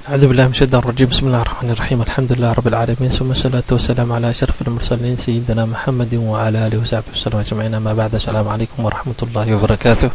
أعوذ بالله من الشيطان الرجيم. بسم الله الرحمن الرحيم. الحمد لله رب العالمين، ثم الصلاة والسلام على أشرف المرسلين سيدنا محمد وعلى آله وصحبه وسلم أجمعين. أما بعد، السلام عليكم ورحمة الله وبركاته.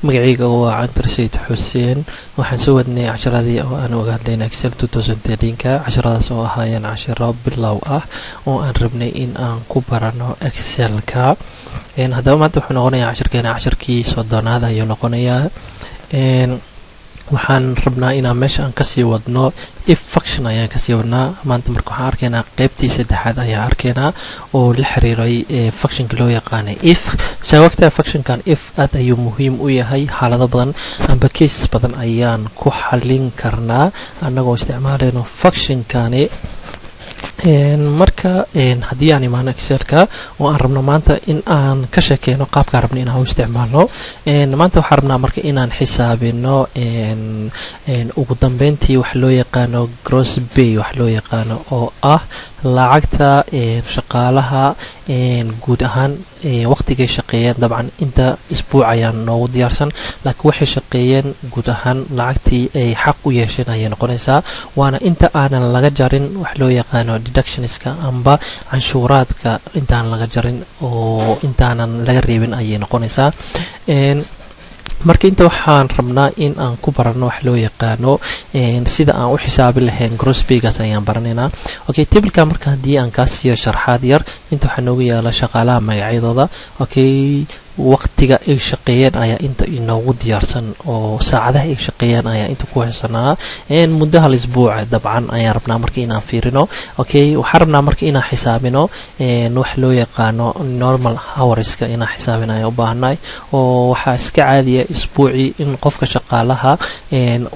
magacayga waa Cantar Said Xuseen. waxaan soo wadnay casharadii oo aan uga hadlaynay Excel 2013 casharadaas oo ahaayeen casharo bilow ah oo aan rabnay in aan ku barano Excelka. haddaba maanta wuxuu noqonayaa casharkii soddonaad ayuu noqonayaa. waxaan rabnaa inaan meesha aan kasii wadno if function ayaan kasii wadnaa. maanta marka waxaan arkaynaa qaybtii saddexaad ayaan arkaynaa oo la xiriiray functionka loo yaqaanay if. sababta functionkan if aad ayuu muhiim u yahay. xaalado badan amba cases badan ayaan ku xallin karnaa annagoo isticmaalayno functionkani. marka haddii aan imaano Excelka oo aan rabno maanta in aan ka sheekeyno qaabka rabno inaan u isticmaalno, maanta waxaan rabnaa marka inaan xisaabino ugu dambeyntii wax loo yaqaano gross pay wax loo yaqaano oo ah lacagta shaqaalaha guud ahaan waqtigay shaqeeyeen. dabcan inta isbuuc ayaan noogu diyaarsan, laakiin waxay shaqeeyeen guud ahaan lacagtii ay xaq u yeesheen ayay noqonaysaa. waana inta aanan laga jarin wax loo yaqaano deductionska amba canshuuraadka intaan laga jarin oo intaanan laga reebin ayay noqonaysaa. marka inta waxaan rabnaa in aan ku barano wax loo yaqaano sida aan u xisaabi lahayn gross paygaas ayaan baranaynaa. okay, tableka marka haddii aan kaa siiyo sharxaad yar, inta waxaa noogu yaala shaqaalaha magacyadooda. okay, waqtiga ay shaqeeyeen ayaa inta inoogu diyaarsan oo saacadaha ay shaqeeyeen ayaa inta ku haysanaa. muddo hal isbuuca dabcan ayaan rabnaa marka inaan fiirino. okay, waxaan rabnaa marka inaan xisaabino wax loo yaqaano normal hourska inaan xisaabino ayaan u baahanahay. oo waxaa iska caadiya isbuucii in qofka shaqaalaha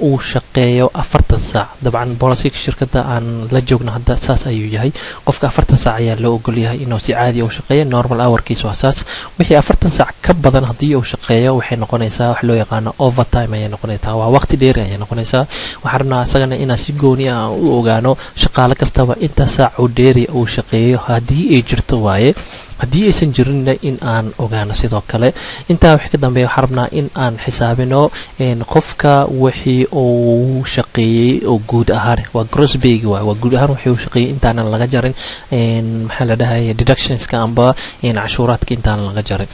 uu shaqeeyo 40 saac. dabcan bolisiga shirkadda aan la joogno hadda saas ayuu yahay. qofka 40 saac ayaa loo ogol yahay inuu si caadi u shaqeeyo. normal hourkiisa waa saas. wixii 40 saac ka badan haddii uu shaqeeyo waxay noqonaysaa wax loo yaqaano overtime ayay noqonaysaa. waa waqti dheeri ayay noqonaysaa. waxaan rabnaa asagana inaan si gooni ah u ogaano shaqaale kastaba inta saac oo dheeri uu shaqeeyo haddii ay jirto waaye. haddii aysan jirinna in aan ogaano sidoo kale. intaa wixii ka dambeeya waxaan rabnaa in aan xisaabino qofka wixii uu shaqeeyey oo guud ahaan waa gross pay waa guud ahaan wixii uu shaqeeyey intaanan laga jarin maxaa la dhahay deductionska amba cashuuraadka intaanan laga jarin.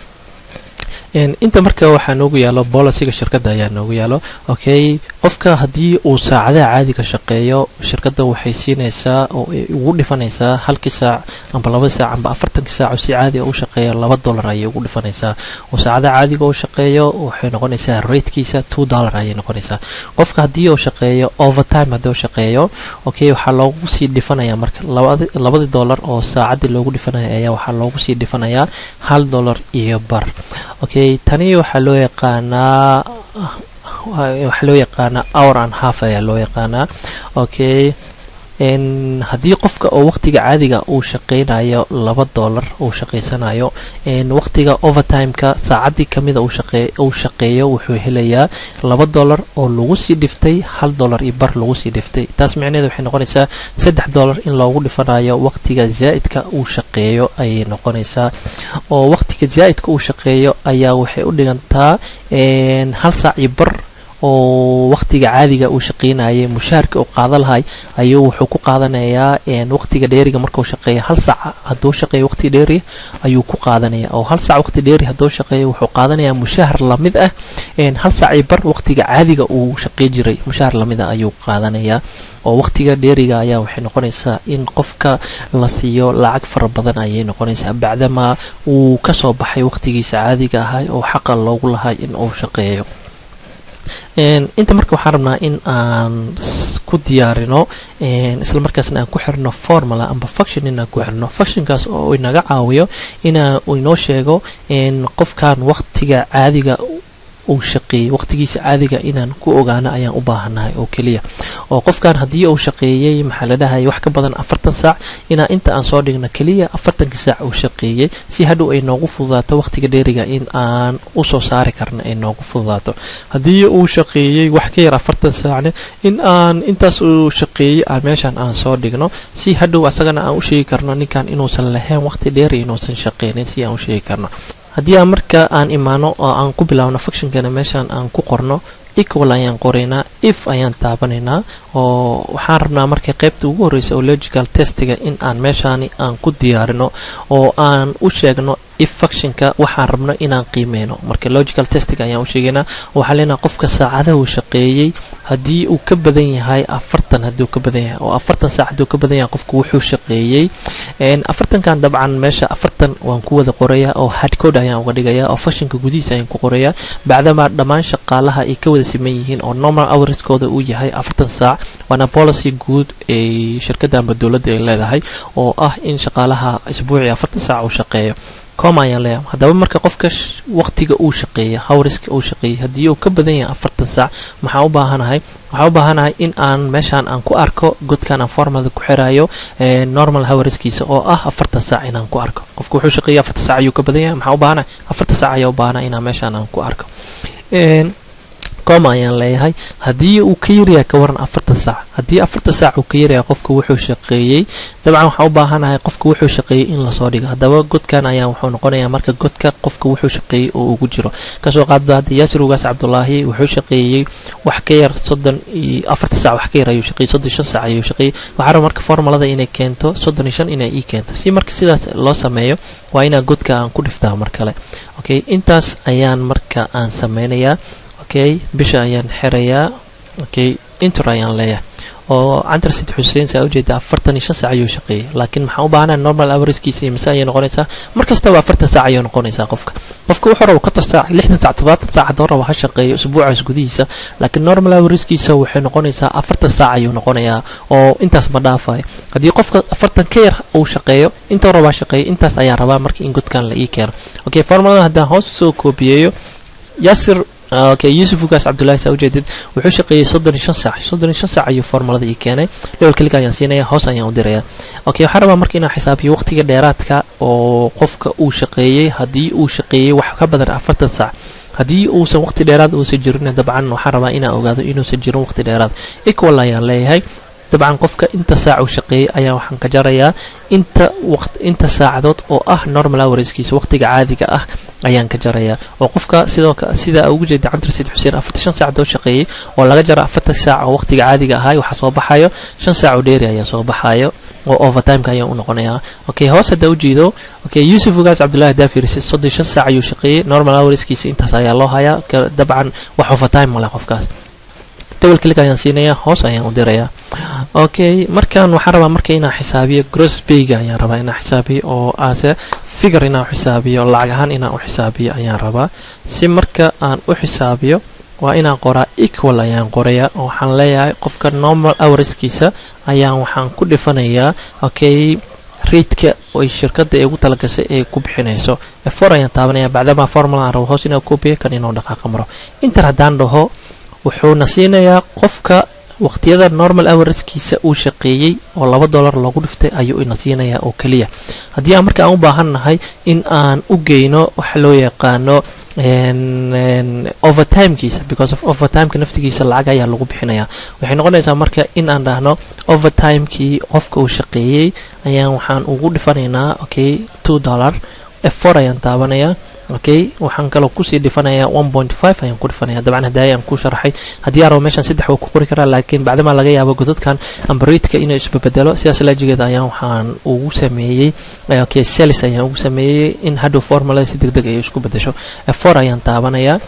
inta marka waxaa noogu yaalo bolisiga shirkadda ayaa noogu yaalo. okay, qofka haddii uu saacadaha caadiga shaqeeyo shirkadda waxay siinaysaa oo ugu dhifanaysaa halkii saac amba 2 saac amba 40 saac oo si caadi ah u shaqeeyo $2 ayay ugu dhifanaysaa. oo saacadaha caadiga uu shaqeeyo waxay noqonaysaa ratekiisa $2 ayay noqonaysaa. qofka haddii uu shaqeeyo overtime haddii uu shaqeeyo okay, waxaa loogu sii dhifanayaa marka $2 oo saacadii loogu dhifanaya ayaa waxaa loogu sii dhifanayaa $1 iyo bar. okay, tani waxaa loo yaqaanaa hour and half ayaa loo yaqaanaa. okay, haddii qofka oo waqtiga caadiga uu shaqeynayo $2 uu shaqeysanayo waqtiga overtimeka saacadii kamida uu shaqeeyo wuxuu helayaa $2 oo lagu sii dhiftay $1 iyo bar lagu sii dhiftay. taas micnaheedu waxay noqonaysaa $3 in loogu dhifanayo waqtiga zaa'idka uu shaqeeyo ayay noqonaysaa. oo waqtiga zaa'idka uu shaqeeyo ayaa waxay u dhigantaa 1 saac iyo bar oo waqtiga caadiga uu shaqeynayay mushaharka uu qaadan lahay ayuu wuxuu ku qaadanayaa waqtiga dheeriga markuu shaqeeyo 1 saac hadduu shaqeeyo waqti dheeri ayuu ku qaadanayaa. oo 1 saac waqti dheeri hadduu shaqeeyo wuxuu qaadanayaa mushahar lamid ah 1 saac iyo bar waqtiga caadiga uu shaqeey jiray mushahar lamid ah ayuu qaadanayaa. oo waqtiga dheeriga ayaa waxay noqonaysaa in qofka la siiyo lacag fara badan ayay noqonaysaa bacdama uu kasoo baxay waqtigiisa caadiga ahay oo xaqa loogu lahay in uu shaqeeyo. inta marka waxaan rabnaa in aan ku diyaarino isla markaasna aan ku xirno formula amba function inaan ku xirno. functionkaas oo inaga caawiyo uu inoo sheego qofkan waqtiga caadiga uu shaqeeyey waqtigiisa caadiga inaan ku ogaano ayaan u baahanahay oo keliya. oo qofkan haddii uu shaqeeyey maxaa la dhahay wax ka badan 40 saac inaan inta aan soo dhigno keliya 40 saac uu shaqeeyey si hadhow ay noogu fududaato waqtiga dheeriga in aan u soo saari karno ay noogu fududaato. haddii uu shaqeeyey wax ka yar 40 saacne in aan intaas uu shaqeeyey aan meeshan aan soo dhigno si hadhow asagana aan u sheegi karno ninkan inuusan lahayn waqti dheeri inuusan shaqeynin si aan u sheegi karno. haddii aan marka aan imaano oo aan ku bilaawno functionkana meeshan aan ku qorno equal ayaan qoraynaa if ayaan taabanaynaa oo waxaan rabnaa marka qaybta ugu horeysa oo logical testiga in aan meeshaani aan ku diyaarino oo aan u sheegno if functionka waxaan rabno inaan qiimeyno marka logical testiga ayaan u sheegaynaa waxaa leenahay qofka saacadaha uu shaqeeyey haddii uu ka badan yahay 40 haddii uu ka badan yahay oo 40 saac haddii uu ka badan yahay qofku wuxuu shaqeeyey 40kan dabcan meesha 40 waan ku wada qorayaa oo hard code ayaan uga dhigayaa oo functionka gudihiisa ayaan ku qorayaa bacdama dhammaan shaqaalaha ay ka wada siman yihiin oo normal hourskooda uu yahay 40 saac waana policy guud ee shirkadda amba dawladda ay leedahay oo ah in shaqaalaha isbuucii 40 saac uu shaqeeyo كوم ayaan leeyahay hadaba marka qofka waqtiga uu shaqeeyo hawriska uu shaqeeyo hadii uu ka badan yahay 40 saac waxaan u baahanahay in aan meeshan aan ku arko godkan aan formada ku xiraayo normal hawriskiisa oo ah 40 saac inaan ku arko qofku wuxuu shaqeeyaa 40 saac ayuu ka badan yahay maxaa u baahanahay 40 saac ayuu u baahanahay inaan meeshan aan ku arko كوم ayaan leeyahay hadii uu ka yiraahdo ka waran 40 saac hadii 40 saac uu ka yiraahdo qofku wuxuu shaqeeyay dabcan waxa u baahanahay qofku wuxuu shaqeeyay in la soo dhigo hadaba godkan ayaa wuxuu noqonayaa marka godka qofku wuxuu shaqeeyay oo ugu jiro ka soo qaadada Yaasir Ugaas Cabdullaahi wuxuu shaqeeyay wax ka yar 34 saac wax ka yar ayuu shaqeeyay 35 saac ayuu shaqeeyay waxa marka formulada inay keento 35 inay ii keento si marka sidaas loo sameeyo waa ina godka aan ku dhiftaa mar kale okay intaas ayaan marka aan sameynayaa okay bisha ayaan xirayaa okay intro ayaan leeyahay oo Cantar Sid Xuseen saa u jeeda 45 saac ayuu shaqeeyay laakiin maxaa u baahnaa normal hourskiisa imisa ayay noqonaysaa markasta waa 40 saac ayay noqonaysaa qofka wuxuu rabo ka tastaa 60 saac 70 saac door waxa shaqeeyo usbuucaas gudihiisa laakiin normal hourskiisa waxay noqonaysaa 40 saac ayuu noqonayaa oo intaas ma dhaafay hadii qofka 40 ka yar uu shaqeeyo inta raba shaqeeyo intaas ayaa rabaa marka in godkan la ii keeno okay formada hadda hoos soo koobiyeeyo Yaasir okay Yusuf Ugaas Cabdullaahi Sawjeedid wuxuu shaqeeyay 35 saac ayuu formulada ii keenay level kaliya ayaan siinaya hoos ayaan u dirayaa okay waxa rabaa markii inaan xisaabiyo waqtiga dheeraadka oo qofka uu shaqeeyay hadii uu shaqeeyay wax ka badan 40 saac hadii uusan waqti dheeraad uu jirin dabcan waxa rabaa inaan ogaado inuu jirin waqti dheeraad equal ayaan leeyahay dabcan qofka inta saac uu shaqeeyay ayaa waxaan ka jarayaa inta saacadood oo ah normal hourskiisa waqtiga caadiga ah ayaan ka jarayaa oo qofka sida ugu jeeda Cantar Sid Xuseen 45 saac oo shaqeeyay oo laga jaro 40 saac oo waqtiga caadiga ah waxa soo baxayo 5 saac oo dheeri ayaa soo baxayo oo overtime ka ayaa u noqonayaa okay hoos hada u jeedo okay Yusuf Ugaas Cabdullaahi Daafirsi 35 saac ayuu shaqeeyay normal hourskiisa intaas ayaa loo hayaa dabcan wax overtime ma leh qofkaas double click ayaan siinaya hoos ayaan u dirayaa okay markaan waxa rabaa marka inaan xisaabiyo gross pay-ga ayaan rabaa inaan xisaabiyo oo aase figure inaan xisaabiyo lacag ahaan inaan u xisaabiyo ayaan rabaa si marka aan u xisaabiyo waa inaan qoraa equal ayaan qorayaa oo waxaan leeyahay qofka normal hourskiisa ayaan waxaan ku dhifanayaa okay rate-ka oo shirkadda ay ugu talagashay ay ku bixinayso for ayaan taabanaya bacdama formula aan rabo hoos inaan copy kan inuu dhaqaaq maro inta hadaan dhaho wuxuu nasiinayaa qofka waqtiyada normal hourskiisa uu shaqeeyay oo $2 lagu dhiftay ayuu ina siinayaa oo kaliya hadii aan marka aan u baahanahay in aan u geeyno wax loo yaqaano overtime kiisa because of overtime ka naftigiisa lacag ayaa lagu bixinayaa waxay noqonaysaa marka in aan dhahno overtime kii qofka uu shaqeeyay ayaan waxaan ugu dhifanaynaa okay $2 f4 ayaan taabanayaa okay waxaan kala ku sii dhifanayaa 1.5 ayaan ku dhifanayaa dabcan haday aan ku sharaxay hadii aan meeshan 3 waa ku qori karaa laakiin bacdama laga yaabo godadkan ambriidka inuu isbedelo sidaas la jigeeda ayaan waxaan ugu sameeyay okay sales ayaan ugu sameeyay in hado formula si degdeg ay isku bedesho f4 ayaan taabanayaa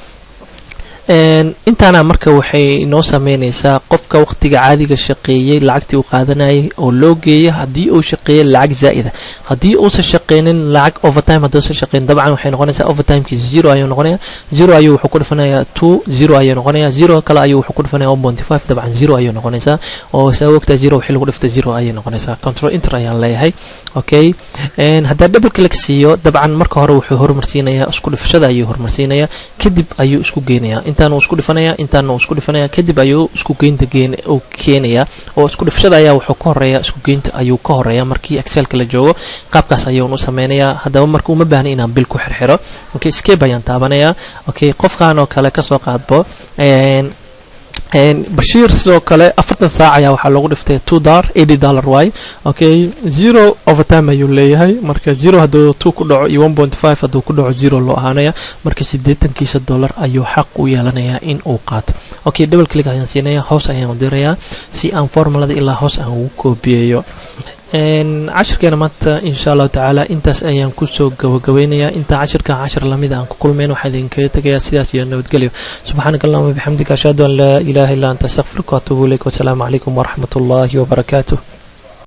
intaana marka waxay noo sameynaysaa qofka waqtiga caadiga shaqeeyay lacagtii uu qaadanayay oo loo geeyay hadii uu shaqeeyay lacag zaa'id ah hadii uu shaqeeynin lacag overtime hadii uu shaqeeynin dabcan waxay noqonaysaa overtime ki 0 ayuu noqonayaa 0 ayuu wuxuu ku dhifanayaa 2 0 ayuu noqonayaa 0 kale ayuu wuxuu ku dhifanayaa 1.5 dabcan 0 ayuu noqonaysaa oo sababta 0 wixii lagu dhiftay 0 ayay noqonaysaa control enter ayaan leeyahay okay hadaa double click siiyo dabcan marka hore wuxuu horumarsiinayaa isku dhifashada ayuu horumarsiinayaa kadib ayuu isku geenayaa intaan uu isku dhifanayaa kadib ayuu isku geynta oo keenayaa oo isku dhifashada ayaa wuxuu ka horeeyaa isku geynta ayuu ka horeeyaa markii excel kala joogo qaabkaas ayuu u sameynayaa hadaba markuu uma baahna inaan bil ku xirxiro okay escape ayaan taabanayaa okay qofkaan oo kale ka soo qaadbo bashiir sidoo kale 40 saac ayaa waxaa loogu dhiftay $2 way okay 0 overtime ayuu leeyahay marka 0 hadduu 2 ku dhaco iyo 1.5 hadduu ku dhaco 0 loo ahaanaya marka $80 ayuu xaq u yeelanayaa in uu qaato okay double click ayaan siinaya hoos ayaan u dirayaa si aan formulada ilaa hoos aan ugu koobiyeeyo cashirkeena maanta insha Allah taala intaas ayaan ku soo gabagabeynayaa inta cashirka cashir lamida aan ku kulmeen waxa idin kaga tagayaa sidaas iyo nabadgelyo subhanakallahumma bihamdika ashhadu an la ilaha illa anta astaghfiruka wa atubu ilayk wa assalamu alaykum wa rahmatullahi wa barakatuh